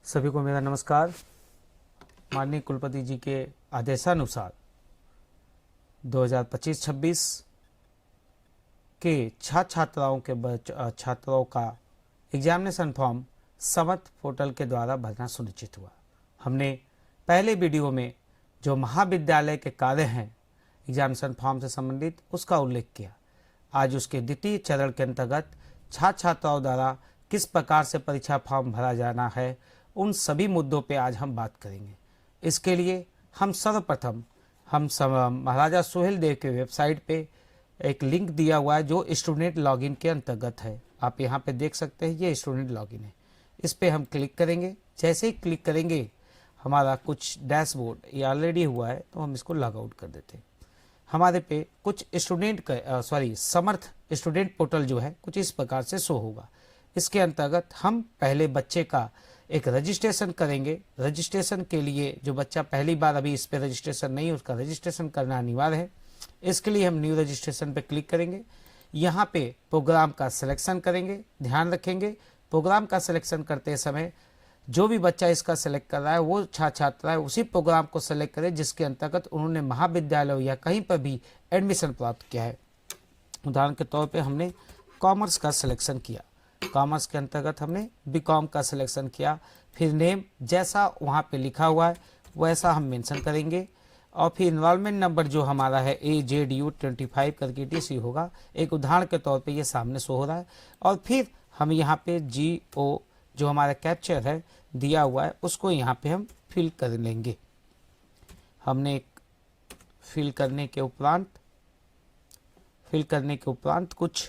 सभी को मेरा नमस्कार। माननीय कुलपति जी के आदेशानुसार 2025-26 के छात्राओं का एग्जामिनेशन फॉर्म समर्थ पोर्टल के द्वारा भरना सुनिश्चित हुआ। हमने पहले वीडियो में जो महाविद्यालय के कार्य हैं एग्जामिनेशन फॉर्म से संबंधित उसका उल्लेख किया। आज उसके द्वितीय चरण के अंतर्गत छात्राओं द्वारा किस प्रकार से परीक्षा फॉर्म भरा जाना है, उन सभी मुद्दों पे आज हम बात करेंगे। इसके लिए हम सर्वप्रथम महाराजा सुहेलदेव के वेबसाइट पे एक लिंक दिया हुआ है जो स्टूडेंट लॉगिन के अंतर्गत है। आप यहाँ पे देख सकते हैं, ये स्टूडेंट लॉगिन है। इस पे हम क्लिक करेंगे। जैसे ही क्लिक करेंगे हमारा कुछ डैशबोर्ड ये ऑलरेडी हुआ है तो हम इसको लॉग आउट कर देते हैं। हमारे पे कुछ समर्थ स्टूडेंट पोर्टल जो है कुछ इस प्रकार से शो होगा। इसके अंतर्गत हम पहले बच्चे का एक रजिस्ट्रेशन करेंगे। रजिस्ट्रेशन के लिए जो बच्चा पहली बार अभी इस पे रजिस्ट्रेशन नहीं है उसका रजिस्ट्रेशन करना अनिवार्य है। इसके लिए हम न्यू रजिस्ट्रेशन पे क्लिक करेंगे। यहाँ पे प्रोग्राम का सिलेक्शन करेंगे। ध्यान रखेंगे प्रोग्राम का सिलेक्शन करते समय जो भी बच्चा इसका सेलेक्ट कर रहा है वो छात्रा है उसी प्रोग्राम को सेलेक्ट करें जिसके अंतर्गत उन्होंने महाविद्यालय या कहीं पर भी एडमिशन प्राप्त किया है। उदाहरण के तौर पे हमने कॉमर्स का सिलेक्शन किया। कॉमर्स के अंतर्गत हमने बीकॉम का सिलेक्शन किया। फिर नेम जैसा वहाँ पे लिखा हुआ है वैसा हम मेंशन करेंगे और फिर इनरोलमेंट नंबर जो हमारा है AJDU25 करके TC होगा। एक उदाहरण के तौर पे ये सामने शो हो रहा है। और फिर हम यहाँ पे GO जो हमारा कैप्चर है दिया हुआ है उसको यहाँ पे हम फिल कर लेंगे। हमने फिल करने के उपरांत कुछ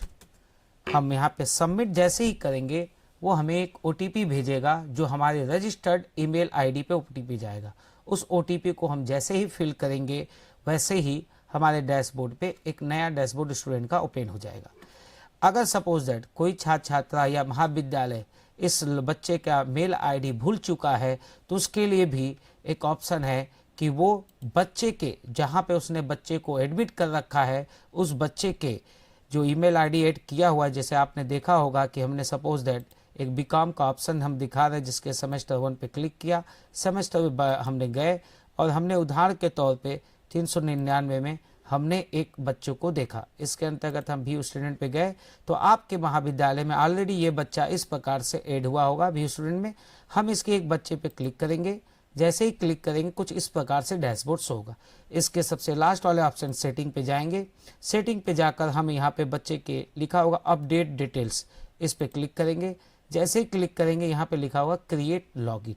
हम यहाँ पे सबमिट जैसे ही करेंगे वो हमें एक OTP भेजेगा जो हमारे रजिस्टर्ड ईमेल ID पे OTP जाएगा। उस OTP को हम जैसे ही फिल करेंगे वैसे ही हमारे डैशबोर्ड पे एक नया डैशबोर्ड स्टूडेंट का ओपन हो जाएगा। अगर सपोज दैट कोई छात्रा या महाविद्यालय इस बच्चे का मेल ID भूल चुका है तो उसके लिए भी एक ऑप्शन है कि वो बच्चे के जहाँ पे उसने बच्चे को एडमिट कर रखा है उस बच्चे के जो ईमेल ID ऐड किया हुआ है। जैसे आपने देखा होगा कि हमने सपोज दैट एक बीकॉम का ऑप्शन हम दिखा रहे हैं जिसके सेमेस्टर 1 पे क्लिक किया। सेमेस्टर हमने गए और हमने उदाहरण के तौर पे 399 में हमने एक बच्चों को देखा। इसके अंतर्गत हम व्यू स्टूडेंट पे गए तो आपके महाविद्यालय में ऑलरेडी ये बच्चा इस प्रकार से ऐड हुआ होगा व्यू स्टूडेंट में। हम इसके एक बच्चे पे क्लिक करेंगे। जैसे ही क्लिक करेंगे कुछ इस प्रकार से डैशबोर्ड शो होगा। इसके सबसे लास्ट वाले ऑप्शन सेटिंग पे जाएंगे। सेटिंग पे जाकर हम यहाँ पे बच्चे के लिखा होगा अपडेट डिटेल्स, इस पे क्लिक करेंगे। जैसे ही क्लिक करेंगे यहाँ पे लिखा होगा क्रिएट लॉगिन।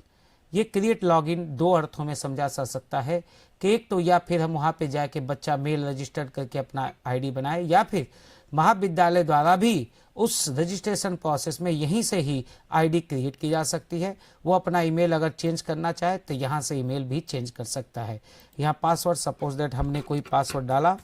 ये क्रिएट लॉगिन दो अर्थों में समझा जा सकता है कि एक तो या फिर हम वहाँ पे जाके बच्चा मेल रजिस्टर्ड करके अपना ID बनाए या फिर महाविद्यालय द्वारा भी उस रजिस्ट्रेशन प्रोसेस में यहीं से ही ID क्रिएट की जा सकती है। वो अपना ईमेल अगर चेंज करना चाहे तो यहाँ से ईमेल भी चेंज कर सकता है। यहाँ पासवर्ड सपोज दैट हमने कोई पासवर्ड डाला,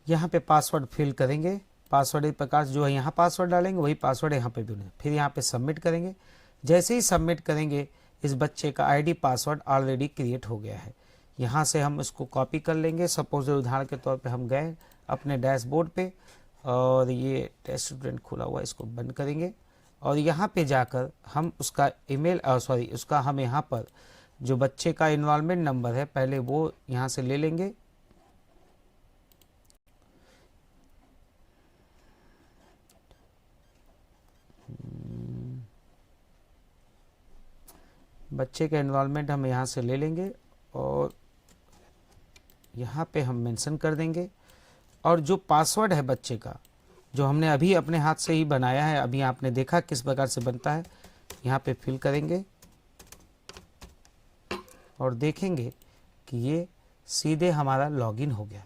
यहाँ पे पासवर्ड फिल करेंगे। पासवर्ड इस प्रकार जो है यहाँ पासवर्ड डालेंगे वही पासवर्ड यहाँ पे भी होना है। फिर यहाँ पे सबमिट करेंगे। जैसे ही सबमिट करेंगे इस बच्चे का ID पासवर्ड ऑलरेडी क्रिएट हो गया है। यहाँ से हम इसको कॉपी कर लेंगे। सपोज उदाहरण के तौर पे हम गए अपने डैशबोर्ड पे और ये टेस्ट स्टूडेंट खुला हुआ, इसको बंद करेंगे और यहाँ पे जाकर हम उसका हम यहाँ पर जो बच्चे का इनरोलमेंट नंबर है पहले वो यहाँ से ले लेंगे। बच्चे का इन्वॉल्वमेंट हम यहाँ से ले लेंगे और यहाँ पे हम मेंशन कर देंगे। और जो पासवर्ड है बच्चे का जो हमने अभी अपने हाथ से ही बनाया है, अभी आपने देखा किस प्रकार से बनता है, यहाँ पे फिल करेंगे और देखेंगे कि ये सीधे हमारा लॉगिन हो गया।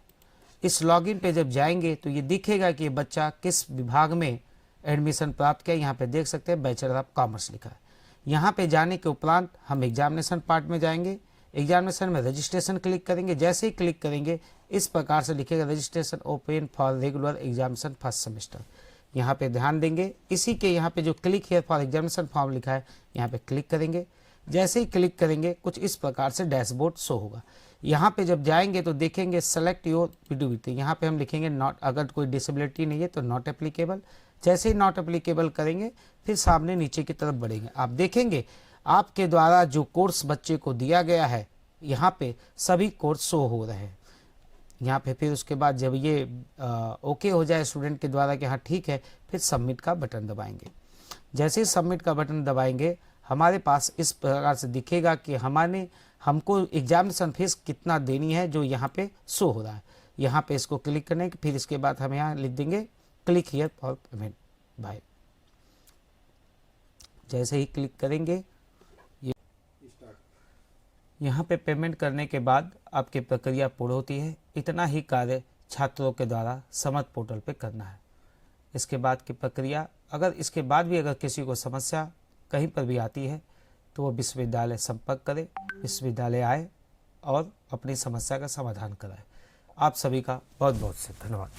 इस लॉगिन पे जब जाएंगे तो ये दिखेगा कि बच्चा किस विभाग में एडमिशन प्राप्त किया। यहाँ पे देख सकते हैं बैचलर ऑफ कॉमर्स लिखा है। यहाँ पे जाने के उपरांत हम एग्जामिनेशन पार्ट में जाएंगे। एग्जामिनेशन में रजिस्ट्रेशन क्लिक करेंगे। जैसे ही क्लिक करेंगे इस प्रकार से लिखेगा registration open for regular examination first semester. यहाँ पे ध्यान देंगे, इसी के यहाँ पे जो click here for examination form लिखा है यहाँ पे क्लिक करेंगे। जैसे ही क्लिक करेंगे कुछ इस प्रकार से डैशबोर्ड शो होगा। यहाँ पे जब जाएंगे तो देखेंगे सेलेक्ट योर पीडब्ल्यूडी, यहाँ पे हम लिखेंगे नॉट, अगर कोई डिसेबिलिटी नहीं है तो नॉट एप्लीकेबल। जैसे ही नॉट एप्लीकेबल करेंगे फिर सामने नीचे की तरफ बढ़ेंगे, आप देखेंगे आपके द्वारा जो कोर्स बच्चे को दिया गया है यहाँ पे सभी कोर्स शो हो रहे हैं यहाँ पे। फिर उसके बाद जब ये ओके हो जाए स्टूडेंट के द्वारा कि हाँ ठीक है, फिर सबमिट का बटन दबाएंगे। जैसे ही सबमिट का बटन दबाएंगे हमारे पास इस प्रकार से दिखेगा कि हमको एग्जामिनेशन फीस कितना देनी है, जो यहाँ पे शो हो रहा है। यहाँ पे इसको क्लिक करने के फिर इसके बाद हम यहाँ लिख देंगे click here for payment by. जैसे ही क्लिक करेंगे यहाँ पे पेमेंट करने के बाद आपकी प्रक्रिया पूर्ण होती है। इतना ही कार्य छात्रों के द्वारा समर्थ पोर्टल पे करना है। इसके बाद की प्रक्रिया, अगर इसके बाद भी अगर किसी को समस्या कहीं पर भी आती है तो वो विश्वविद्यालय संपर्क करे, विश्वविद्यालय आए और अपनी समस्या का समाधान कराए। आप सभी का बहुत बहुत से धन्यवाद।